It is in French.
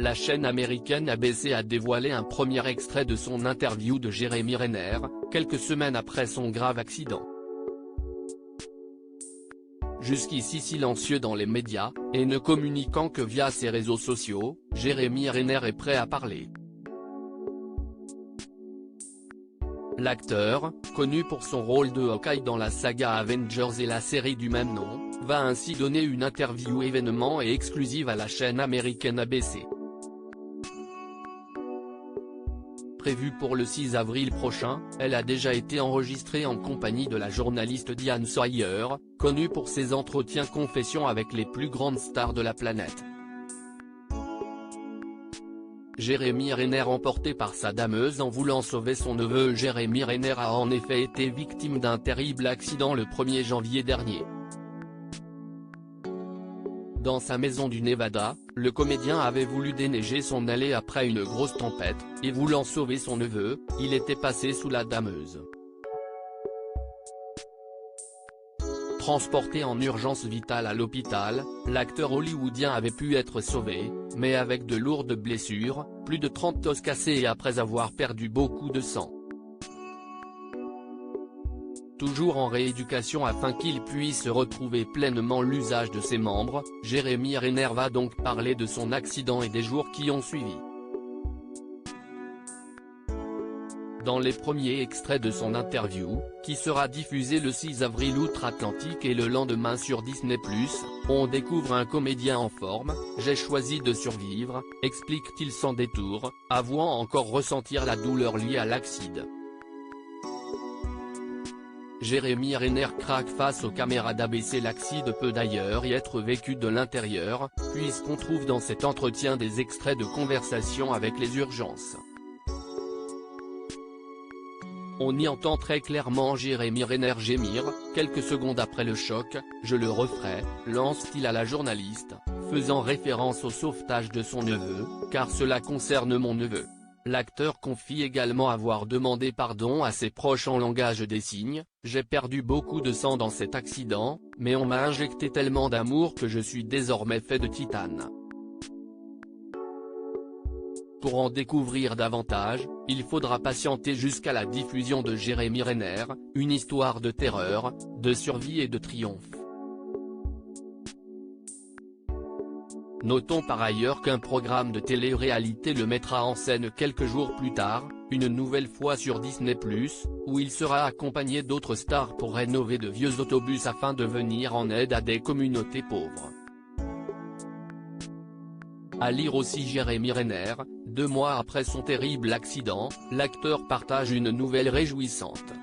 la chaîne américaine ABC a dévoilé un premier extrait de son interview de Jérémy Renner, quelques semaines après son grave accident. Jusqu'ici silencieux dans les médias, et ne communiquant que via ses réseaux sociaux, Jérémy Renner est prêt à parler. L'acteur, connu pour son rôle de Hawkeye dans la saga Avengers et la série du même nom, va ainsi donner une interview événement et exclusive à la chaîne américaine ABC. Prévue pour le 6 avril prochain, elle a déjà été enregistrée en compagnie de la journaliste Diane Sawyer, connue pour ses entretiens confessions avec les plus grandes stars de la planète. Jérémy Renner emporté par sa dameuse en voulant sauver son neveu. Jérémy Renner a en effet été victime d'un terrible accident le 1er janvier dernier. Dans sa maison du Nevada, le comédien avait voulu déneiger son allée après une grosse tempête, et voulant sauver son neveu, il était passé sous la dameuse. Transporté en urgence vitale à l'hôpital, l'acteur hollywoodien avait pu être sauvé, mais avec de lourdes blessures, plus de 30 os cassés et après avoir perdu beaucoup de sang. Toujours en rééducation afin qu'il puisse retrouver pleinement l'usage de ses membres, Jérémy Renner va donc parler de son accident et des jours qui ont suivi. Dans les premiers extraits de son interview, qui sera diffusée le 6 avril outre-Atlantique et le lendemain sur Disney+, on découvre un comédien en forme. « J'ai choisi de survivre », explique-t-il sans détour, avouant encore ressentir la douleur liée à l'accident. Jérémy Renner craque face aux caméras d'ABC. L'accident peut d'ailleurs y être vécu de l'intérieur, puisqu'on trouve dans cet entretien des extraits de conversation avec les urgences. On y entend très clairement Jérémy Renner gémir, quelques secondes après le choc. « Je le referai », lance-t-il à la journaliste, faisant référence au sauvetage de son neveu, car cela concerne mon neveu. L'acteur confie également avoir demandé pardon à ses proches en langage des signes. « J'ai perdu beaucoup de sang dans cet accident, mais on m'a injecté tellement d'amour que je suis désormais fait de titane. » Pour en découvrir davantage, il faudra patienter jusqu'à la diffusion de Jérémy Renner, une histoire de terreur, de survie et de triomphe. Notons par ailleurs qu'un programme de télé-réalité le mettra en scène quelques jours plus tard, une nouvelle fois sur Disney+, où il sera accompagné d'autres stars pour rénover de vieux autobus afin de venir en aide à des communautés pauvres. À lire aussi Jérémy Renner, 2 mois après son terrible accident, l'acteur partage une nouvelle réjouissante.